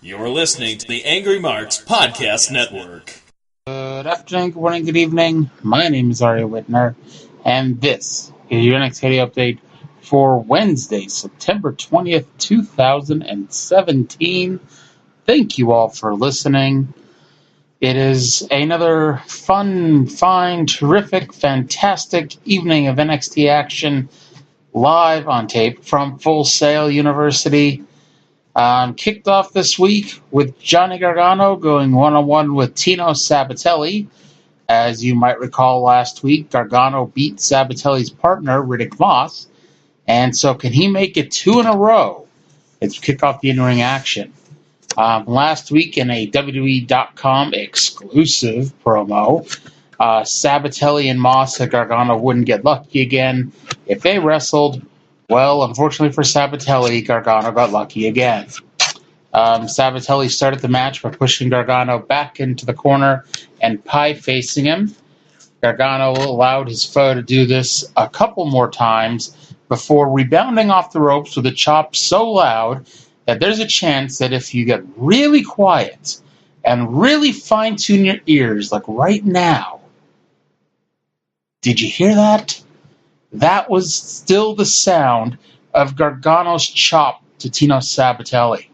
You're listening to the Angry Marks Podcast Network. Good afternoon, good morning, good evening. My name is Arya Whitner, and this is your NXT update for Wednesday, September 20th, 2017. Thank you all for listening. It is another fun, fine, terrific, fantastic evening of NXT action live on tape from Full Sail University. Kicked off this week with Johnny Gargano going one-on-one with Tino Sabbatelli. As you might recall last week, Gargano beat Sabbatelli's partner, Riddick Moss. And so can he make it two in a row? It's kick off the in-ring action. Last week in a WWE.com exclusive promo, Sabbatelli and Moss said Gargano wouldn't get lucky again if they wrestled. Well, unfortunately for Sabbatelli, Gargano got lucky again. Sabbatelli started the match by pushing Gargano back into the corner and pie-facing him. Gargano allowed his foe to do this a couple more times before rebounding off the ropes with a chop so loud that there's a chance that if you get really quiet and really fine-tune your ears, like right now, did you hear that? That was still the sound of Gargano's chop to Tino Sabbatelli.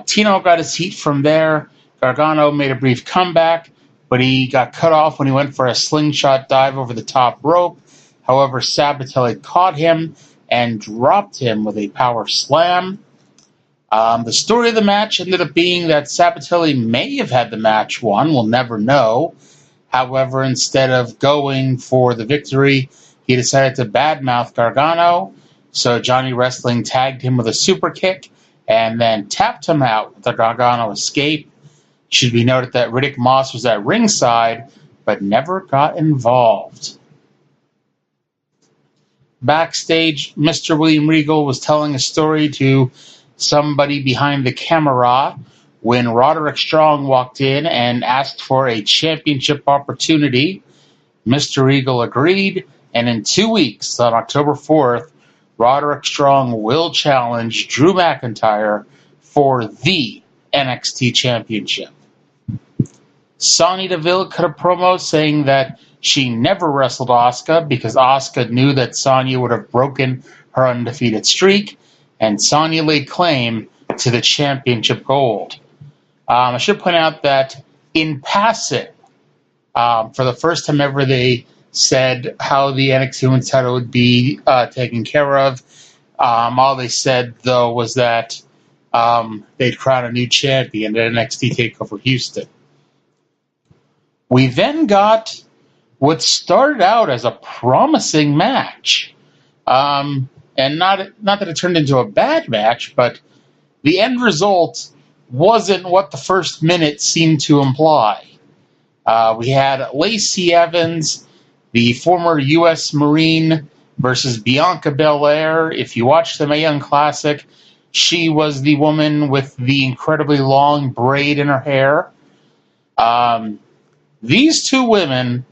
Tino got his heat from there. Gargano made a brief comeback, but he got cut off when he went for a slingshot dive over the top rope. However, Sabbatelli caught him and dropped him with a power slam. The story of the match ended up being that Sabbatelli may have had the match won. We'll never know. However, instead of going for the victory, he decided to badmouth Gargano, so Johnny Wrestling tagged him with a super kick and then tapped him out with the Gargano escape. It should be noted that Riddick Moss was at ringside, but never got involved. Backstage, Mr. William Regal was telling a story to somebody behind the camera when Roderick Strong walked in and asked for a championship opportunity. Mr. Regal agreed. And in 2 weeks, on October 4th, Roderick Strong will challenge Drew McIntyre for the NXT Championship. Sonya Deville cut a promo saying that she never wrestled Asuka because Asuka knew that Sonya would have broken her undefeated streak, and Sonya laid claim to the championship gold. I should point out that in passing, for the first time ever, they said how the NXT Women's title would be taken care of. All they said, though, was that they'd crown a new champion at NXT TakeOver Houston. We then got what started out as a promising match. And not that it turned into a bad match, but the end result wasn't what the first minute seemed to imply. We had Lacey Evans, the former U.S. Marine, versus Bianca Belair. If you watch the Mae Young Classic, she was the woman with the incredibly long braid in her hair. These two women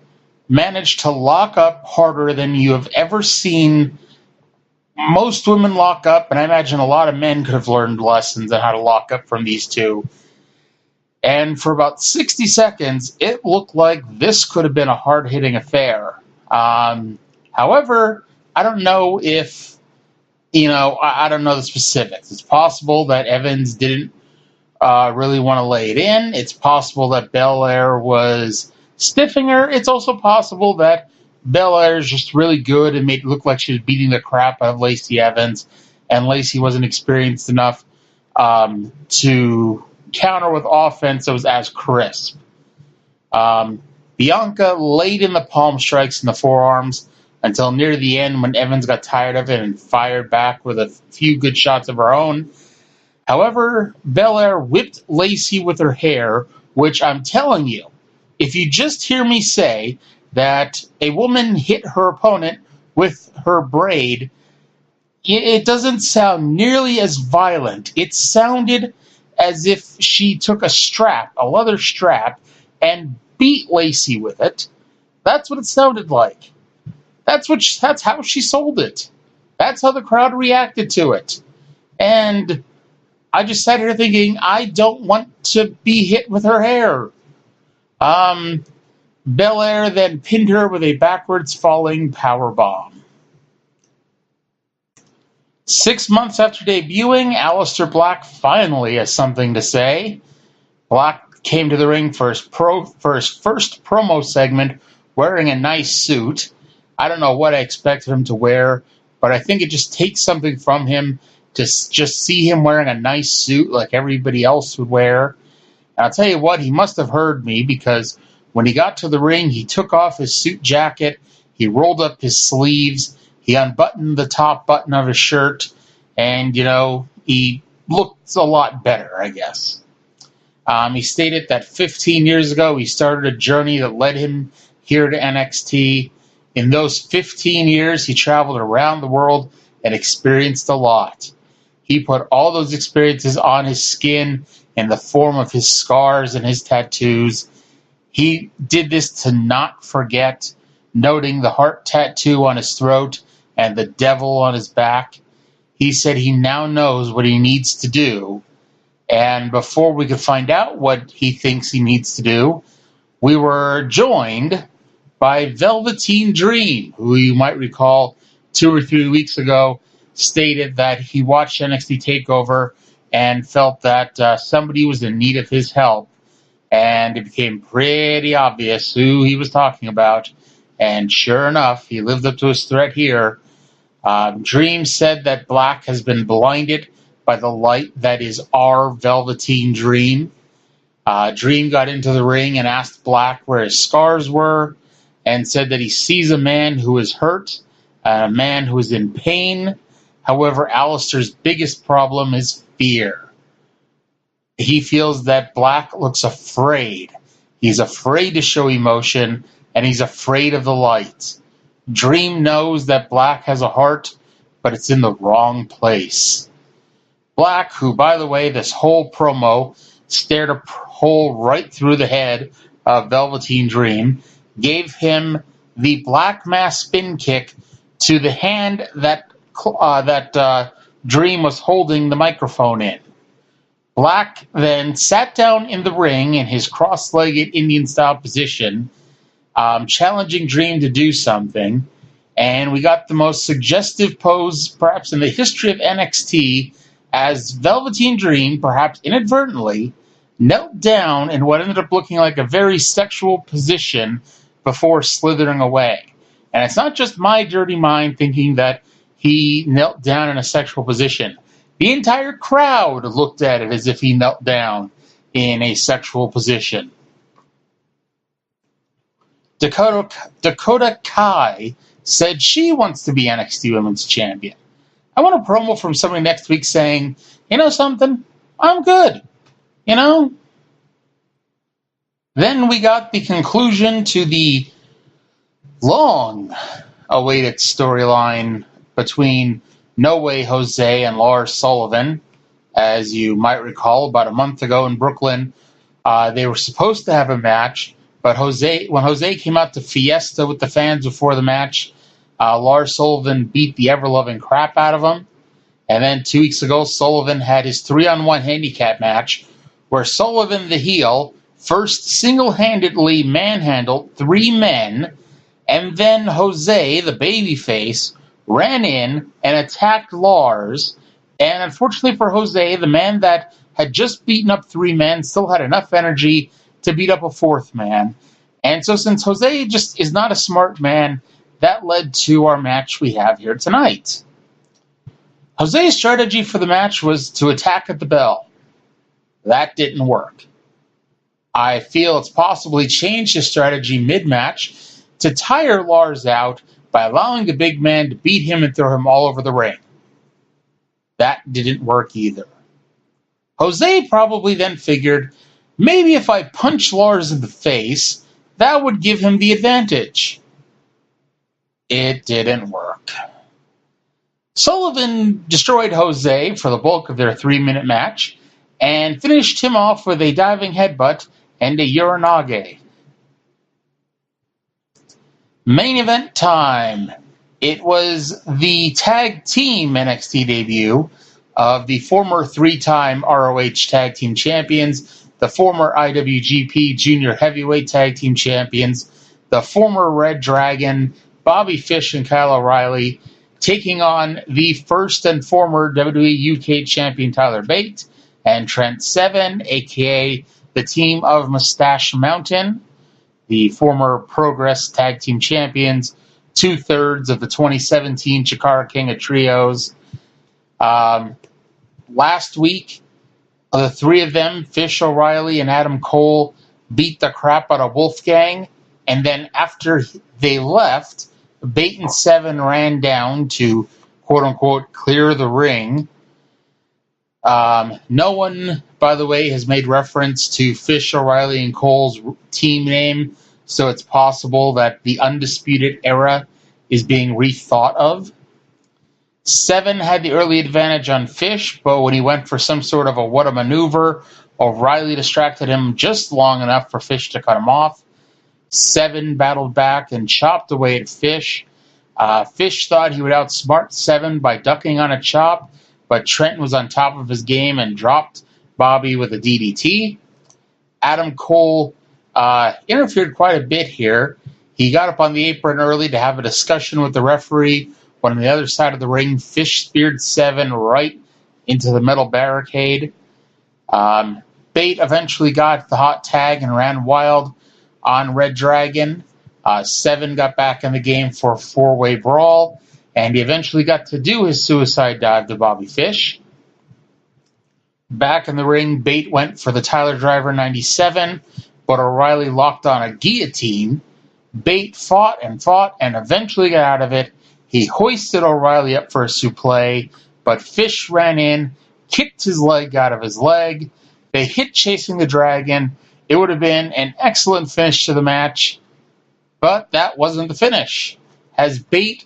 managed to lock up harder than you have ever seen most women lock up, and I imagine a lot of men could have learned lessons on how to lock up from these two. And for about 60 seconds, it looked like this could have been a hard-hitting affair. However, I don't know if, I don't know the specifics. It's possible that Evans didn't really want to lay it in. It's possible that Belair was stiffing her. It's also possible that Belair is just really good and made it look like she was beating the crap out of Lacey Evans, and Lacey wasn't experienced enough to counter with offense that was as crisp. Bianca laid in the palm strikes and the forearms until near the end when Evans got tired of it and fired back with a few good shots of her own. However, Belair whipped Lacey with her hair, which I'm telling you, if you just hear me say that a woman hit her opponent with her braid, it doesn't sound nearly as violent. It sounded as if she took a leather strap, and beat Lacey with it. That's what it sounded like. That's how she sold it. That's how the crowd reacted to it. And I just sat here thinking, I don't want to be hit with her hair. Belair then pinned her with a backwards falling powerbomb. 6 months after debuting, Aleister Black finally has something to say. Black came to the ring for his first promo segment wearing a nice suit. I don't know what I expected him to wear, but I think it just takes something from him to just see him wearing a nice suit like everybody else would wear. And I'll tell you what, he must have heard me, because when he got to the ring, he took off his suit jacket, he rolled up his sleeves, he unbuttoned the top button of his shirt, and, he looked a lot better, I guess. He stated that 15 years ago, he started a journey that led him here to NXT. In those 15 years, he traveled around the world and experienced a lot. He put all those experiences on his skin in the form of his scars and his tattoos. He did this to not forget, noting the heart tattoo on his throat and the devil on his back. He said he now knows what he needs to do. And before we could find out what he thinks he needs to do, we were joined by Velveteen Dream, who you might recall 2 or 3 weeks ago stated that he watched NXT TakeOver and felt that somebody was in need of his help. And it became pretty obvious who he was talking about. And sure enough, he lived up to his threat here. Dream said that Black has been blinded by the light that is our Velveteen Dream. Dream got into the ring and asked Black where his scars were, and said that he sees a man who is hurt, a man who is in pain. However, Aleister's biggest problem is fear. He feels that Black looks afraid. He's afraid to show emotion, and he's afraid of the light. Dream knows that Black has a heart, but it's in the wrong place. Black, who, by the way, this whole promo stared a hole right through the head of Velveteen Dream, gave him the Black Mass spin kick to the hand that Dream was holding the microphone in. Black then sat down in the ring in his cross-legged Indian-style position, challenging Dream to do something, and we got the most suggestive pose perhaps in the history of NXT, as Velveteen Dream, perhaps inadvertently, knelt down in what ended up looking like a very sexual position before slithering away. And it's not just my dirty mind thinking that he knelt down in a sexual position. The entire crowd looked at it as if he knelt down in a sexual position. Dakota Kai said she wants to be NXT Women's Champion. I want a promo from somebody next week saying, you know something, I'm good. Then we got the conclusion to the long-awaited storyline between No Way Jose and Lars Sullivan. As you might recall, about a month ago in Brooklyn, they were supposed to have a match, but when Jose came out to Fiesta with the fans before the match, Lars Sullivan beat the ever-loving crap out of him. And then 2 weeks ago, Sullivan had his 3-on-1 handicap match, where Sullivan, the heel, first single-handedly manhandled 3 men, and then Jose, the babyface, ran in and attacked Lars. And unfortunately for Jose, the man that had just beaten up 3 men still had enough energy to beat up a 4th man. And so since Jose just is not a smart man, that led to our match we have here tonight. Jose's strategy for the match was to attack at the bell. That didn't work. I feel it's possibly changed his strategy mid-match to tire Lars out by allowing the big man to beat him and throw him all over the ring. That didn't work either. Jose probably then figured, maybe if I punch Lars in the face, that would give him the advantage. It didn't work. Sullivan destroyed Jose for the bulk of their 3-minute match and finished him off with a diving headbutt and a Uranage. Main event time. It was the tag team NXT debut. of the former three-time ROH Tag Team Champions, the former IWGP Junior Heavyweight Tag Team Champions, the former Red Dragon, Bobby Fish and Kyle O'Reilly, taking on the first and former WWE UK Champion Tyler Bate and Trent Seven, a.k.a. the team of Mustache Mountain, the former Progress Tag Team Champions, two-thirds of the 2017 Chikara King of Trios. Last week, the three of them, Fish, O'Reilly, and Adam Cole, beat the crap out of Wolfgang, and then after they left, Bate and Seven ran down to, quote-unquote, clear the ring. No one, by the way, has made reference to Fish, O'Reilly, and Cole's team name, so it's possible that the Undisputed Era is being rethought of. Seven had the early advantage on Fish, but when he went for some sort of a what a maneuver, O'Reilly distracted him just long enough for Fish to cut him off. Seven battled back and chopped away at Fish. Fish thought he would outsmart Seven by ducking on a chop, but Trent was on top of his game and dropped Bobby with a DDT. Adam Cole interfered quite a bit here. He got up on the apron early to have a discussion with the referee. When on the other side of the ring, Fish speared Seven right into the metal barricade. Bate eventually got the hot tag and ran wild on Red Dragon. Seven got back in the game for a four-way brawl, and he eventually got to do his suicide dive to Bobby Fish. Back in the ring, Bate went for the Tyler Driver 97, but O'Reilly locked on a guillotine. Bate fought and eventually got out of it. He hoisted O'Reilly up for a suplex, but Fish ran in, kicked his leg out of his leg. They hit Chasing the Dragon. It would have been an excellent finish to the match, but that wasn't the finish. As Bate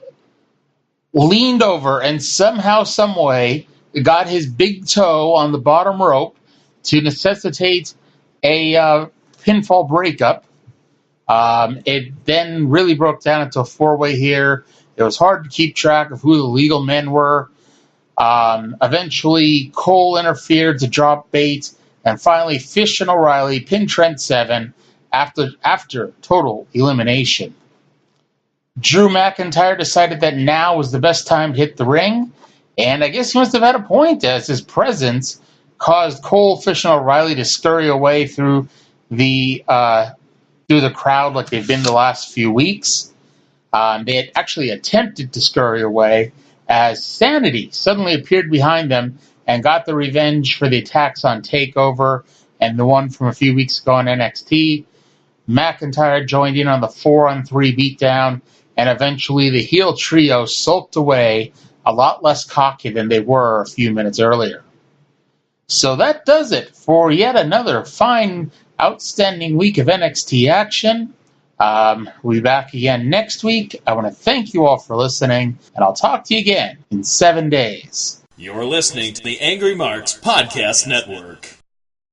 leaned over and somehow, someway, got his big toe on the bottom rope to necessitate a pinfall breakup. It then really broke down into a four-way here. It was hard to keep track of who the legal men were. Eventually, Cole interfered to drop Bate, and finally, Fish and O'Reilly pinned Trent Seven after total elimination. Drew McIntyre decided that now was the best time to hit the ring, and I guess he must have had a point, as his presence caused Cole, Fish, and O'Reilly to scurry away through the crowd like they've been the last few weeks. They had actually attempted to scurry away as Sanity suddenly appeared behind them and got the revenge for the attacks on TakeOver and the one from a few weeks ago on NXT. McIntyre joined in on the 4-on-3 beatdown, and eventually the heel trio sulked away a lot less cocky than they were a few minutes earlier. So that does it for yet another fine, outstanding week of NXT action. We'll be back again next week. I want to thank you all for listening, and I'll talk to you again in 7 days. You're listening to the Angry Marks Podcast Network.